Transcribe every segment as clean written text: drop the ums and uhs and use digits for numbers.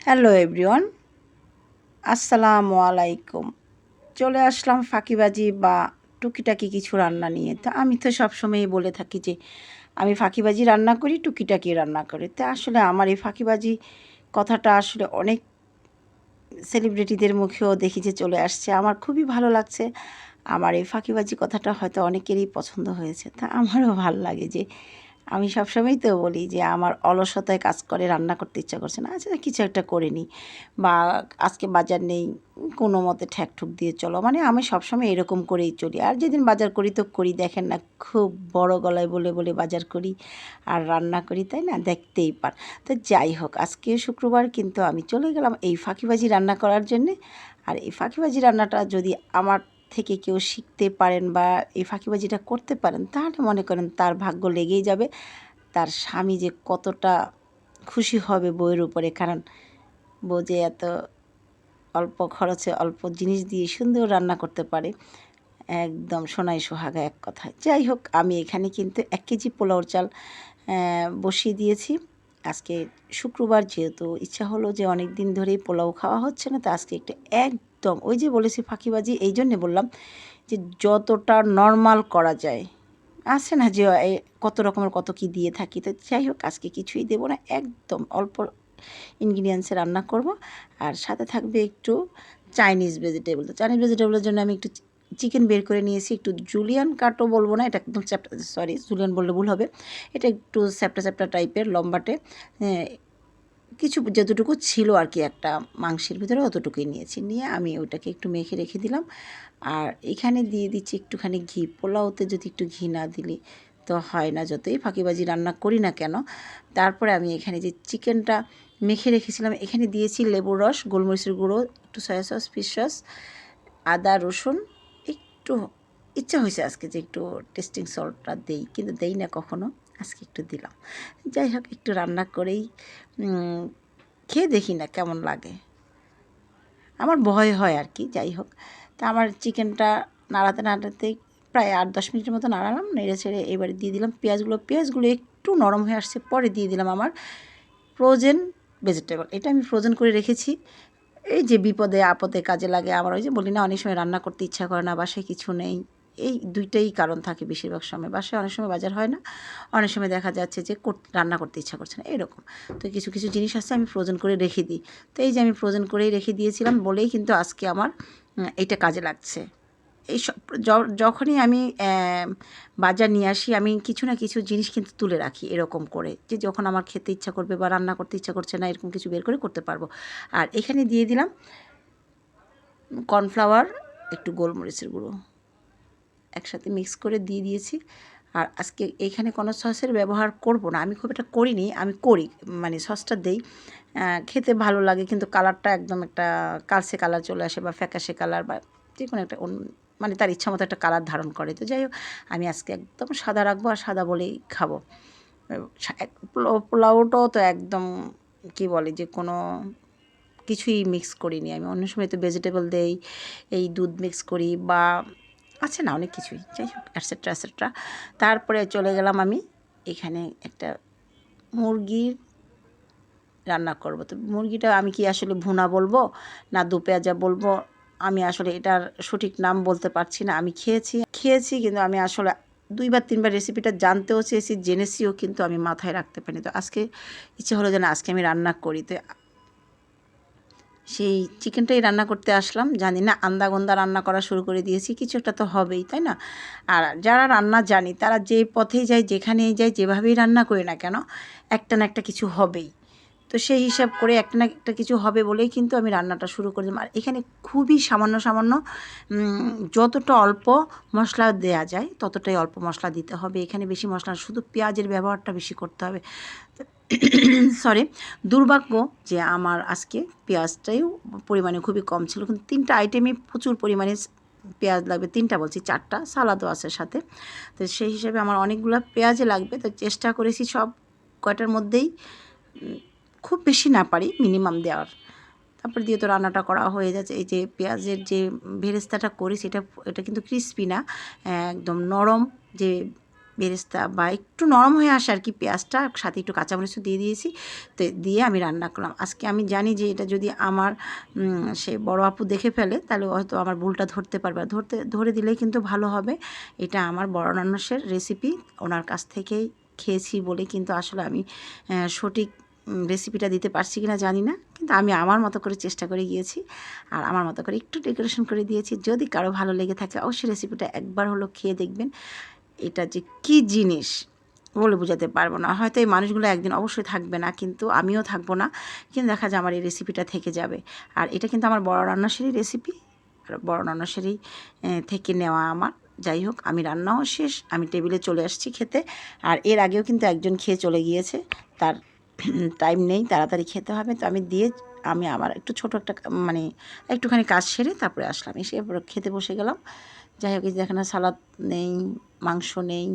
Hello everyone, আসসালামু আলাইকুম। চলে আসলাম ফাঁকিবাজি বা টুকিটাকি কিছু রান্না নিয়ে। তো আমি তো সবসময়ই বলে থাকি যে আমি ফাঁকিবাজি রান্না করি, টুকিটাকি রান্না করি। তো আসলে আমার এই ফাঁকিবাজি কথাটা আসলে অনেক সেলিব্রিটিদের মুখেও দেখি যে চলে আসছে। আমার খুবই ভালো লাগছে। আমার এই ফাঁকিবাজি কথাটা হয়তো অনেকেরই পছন্দ হয়েছে। তা আমারও ভাল লাগে যে আমি সবসময়ই তো বলি যে আমার অলসতায় কাজ করে রান্না করতে ইচ্ছা করছে না। আচ্ছা কিছু একটা করে নিই বা আজকে বাজার নেই, কোনো মতে ঠ্যাক-ঠুক দিয়ে চলো। মানে আমি সবসময় এরকম করেই চলি। আর যেদিন বাজার করি তো করি দেখেন না খুব বড় গলায় বলে বাজার করি আর রান্না করি, তাই না? দেখতেই পান। তো যাই হোক আজকে শুক্রবার কিন্তু আমি চলে গেলাম এই ফাঁকিবাজি রান্না করার জন্যে। আর এই ফাঁকিবাজি রান্নাটা যদি আমার থেকে কেউ শিখতে পারেন বা এই ফাঁকিবাজিটা করতে পারেন তাহলে মনে করেন তার ভাগ্য লেগেই যাবে। তার স্বামী যে কতটা খুশি হবে বউয়ের উপরে, কারণ বউ যে এত অল্প খরচে অল্প জিনিস দিয়ে সুন্দর রান্না করতে পারে, একদম সোনায় সোহাগা এক কথায়। যাই হোক আমি এখানে কিন্তু ১ কেজি পোলাওর চাল বসিয়ে দিয়েছি। আজকে শুক্রবার যেহেতু ইচ্ছা হলো যে অনেক দিন ধরেই পোলাও খাওয়া হচ্ছে না, তো আজকে একটু একদম ওই যে বলেছি ফাঁকিবাজি এই জন্যে বললাম যে যতটা নরমাল করা যায় আছে না যে কত রকমের কত কি দিয়ে থাকি। তো যাই হোক আজকে কিছুই দেবো না, একদম অল্প ইনগ্রিডিয়েন্টসে রান্না করব। আর সাথে থাকবে একটু চাইনিজ ভেজিটেবল। তো চাইনিজ ভেজিটেবলের জন্য আমি একটু চিকেন বের করে নিয়েছি। একটু জুলিয়ান কাটও বলবো না, এটা একদম চ্যাপ্টা, সরি জুলিয়ান বললে ভুল হবে। এটা একটু চ্যাপ্টা টাইপের লম্বাটে। কিছু যতটুকু ছিল আর কি একটা মাংসের ভিতরে অতটুকুই নিয়েছি। নিয়ে আমি ওটাকে একটু মেখে রেখে দিলাম। আর এখানে দিয়ে দিচ্ছি একটুখানি ঘি। পোলাওতে যদি একটু ঘি না দিলে তো হয় না, যতই ফাঁকিবাজি রান্না করি না কেন। তারপরে আমি এখানে যে চিকেনটা মেখে রেখেছিলাম এখানে দিয়েছি লেবুর রস, গোলমরিচের গুঁড়ো, একটু সয়া সস, ফিশ সস, আদা রসুন, একটু ইচ্ছা হয়েছে আজকে যে একটু টেস্টিং সল্টটা দেই, কিন্তু দেই না কখনো, আজকে একটু দিলাম। যাই হোক একটু রান্না করেই খেয়ে দেখি না কেমন লাগে, আমার ভয় হয় আর কি। যাই হোক তা আমার চিকেনটা নাড়াতে প্রায় ৮-১০ মিনিটের মতো নাড়ালাম, নেড়ে ছেড়ে এবারে দিয়ে দিলাম পেঁয়াজগুলো একটু নরম হয়ে আসছে, পরে দিয়ে দিলাম আমার ফ্রোজেন ভেজিটেবল। এটা আমি ফ্রোজেন করে রেখেছি, এই যে বিপদে আপদে কাজে লাগে। আমার ওই যে বলি না অনেক সময় রান্না করতে ইচ্ছা করে না, বাসায় কিছু নেই, এই দুইটাই কারণ থাকে বেশিরভাগ সময়। বাসায় অনেক সময় বাজার হয় না, অনেক সময় দেখা যাচ্ছে যে রান্না করতে ইচ্ছা করছে না, এরকম। তো কিছু কিছু জিনিস আছে আমি ফ্রোজেন করে রেখে দিই। তো এই যে আমি ফ্রোজেন করেই রেখে দিয়েছিলাম বলেই কিন্তু আজকে আমার এইটা কাজে লাগছে। এইসব যখনই আমি বাজার নিয়ে আসি আমি কিছু না কিছু জিনিস কিন্তু তুলে রাখি এরকম করে, যে যখন আমার খেতে ইচ্ছা করবে বা রান্না করতে ইচ্ছা করছে না এরকম কিছু বের করে করতে পারবো। আর এখানে দিয়ে দিলাম কর্নফ্লাওয়ার, একটু গোলমরিচের গুঁড়ো একসাথে মিক্স করে দিয়ে দিয়েছি। আর আজকে এখানে কোনো সসের ব্যবহার করব না, আমি খুব একটা করিনি, আমি করি মানে সসটা দেই, খেতে ভালো লাগে, কিন্তু কালারটা একদম একটা কালচে কালার চলে আসে বা ফ্যাকাশে কালার বা যে কোনো একটা মানে তার ইচ্ছা মতো একটা কালার ধারণ করে। তো যাই হোক আমি আজকে একদম সাদা রাখবো আর সাদা বলেই খাবো। পোলাওটাও তো একদম কি বলে যে কোনো কিছুই মিক্স করিনি আমি। অন্য সময় তো ভেজিটেবল দেই, এই দুধ মিক্স করি বা আছে না অনেক কিছুই, যাই হোক অ্যাটসেট্রা। তারপরে চলে গেলাম আমি এখানে একটা মুরগির রান্না করব। তো মুরগিটা আমি কি আসলে ভুনা বলবো না দু পেঁয়াজা বলবো, আমি আসলে এটার সঠিক নাম বলতে পারছি না। আমি খেয়েছি কিন্তু আমি আসলে ২-৩ বার রেসিপিটা জানতেও চেয়েছি, জেনেছিও, কিন্তু আমি মাথায় রাখতে পারিনি। তো আজকে ইচ্ছে হলো যে না আজকে আমি রান্না করি। তো সেই চিকেনটাই রান্না করতে আসলাম, জানি না আন্দাগন্দা রান্না করা শুরু করে দিয়েছি, কিছু একটা তো হবেই, তাই না? আর যারা রান্না জানি তারা যে পথেই যায় যেখানেই যায় যেভাবেই রান্না করি না কেন একটা না একটা কিছু হবেই। তো সেই হিসাব করে একটা না একটা কিছু হবে বলেই কিন্তু আমি রান্নাটা শুরু করে দিলাম। আর এখানে খুবই সামান্য যতটা অল্প মশলা দেয়া যায় ততটাই অল্প মশলা দিতে হবে। এখানে বেশি মশলা শুধু পেঁয়াজের ব্যবহারটা বেশি করতে হবে। সরি, দুর্ভাগ্য যে আমার আজকে পেঁয়াজটাও পরিমাণে খুবই কম ছিল, কিন্তু ৩টা আইটেমই প্রচুর পরিমাণে পেঁয়াজ লাগবে। ৩টা বলছি ৪টা সালাদও আছে সাথে। তো সেই হিসাবে আমার অনেকগুলো পেঁয়াজই লাগবে। তো চেষ্টা করেছি সব কয়টার মধ্যেই খুব বেশি না পারি মিনিমাম দেওয়ার। তারপর দিয়ে তো রান্নাটা করা হয়ে যাচ্ছে। এই যে পেঁয়াজের যে বেরেস্তাটা করি এটা কিন্তু ক্রিসপি না, একদম নরম যে বেরেস্তা বা একটু নরম হয়ে আসে আর কি পেঁয়াজটা, সাথে একটু কাঁচামরিচও দিয়ে দিয়েছি। তো দিয়ে আমি রান্না করলাম। আজকে আমি জানি যে এটা যদি আমার সে বড় আপু দেখে ফেলে তাহলে হয়তো আমার ভুলটা ধরতে পারবে, ধরে দিলেই কিন্তু ভালো হবে। এটা আমার বড় ননসের রেসিপি, ওনার কাছ থেকেই খেয়েছি বলে কিন্তু আসলে আমি সঠিক রেসিপিটা দিতে পারছি কিনা জানি না, কিন্তু আমি আমার মতো করে চেষ্টা করে গিয়েছি আর আমার মতো করে একটু ডেকোরেশন করে দিয়েছি। যদি কারো ভালো লেগে থাকে অবশ্যই রেসিপিটা একবার হলো খেয়ে দেখবেন। এটা যে কী জিনিস বলে বোঝাতে পারবো না। হয়তো এই মানুষগুলো একদিন অবশ্যই থাকবে না, কিন্তু আমিও থাকবো না, কিন্তু দেখা যায় আমার এই রেসিপিটা থেকে যাবে। আর এটা কিন্তু আমার বড় রান্নাসেরই রেসিপি, আর বড় রান্নাসেরই থেকে নেওয়া আমার। যাই হোক, আমি রান্নাও শেষ, আমি টেবিলে চলে আসছি খেতে। আর এর আগেও কিন্তু একজন খেয়ে চলে গিয়েছে, তার টাইম নেই, তাড়াতাড়ি খেতে হবে। তো আমি আমার একটু ছোটো একটা মানে একটুখানি কাজ সেরে তারপরে আসলাম, এসে এরপর খেতে বসে গেলাম। যাই হোক, এই দেখেন সালাদ নেই, মাংস নেই,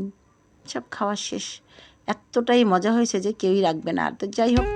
সব খাওয়া শেষ। এতটাই মজা হয়েছে যে কেউই রাখবে না আর। তো যাই হোক,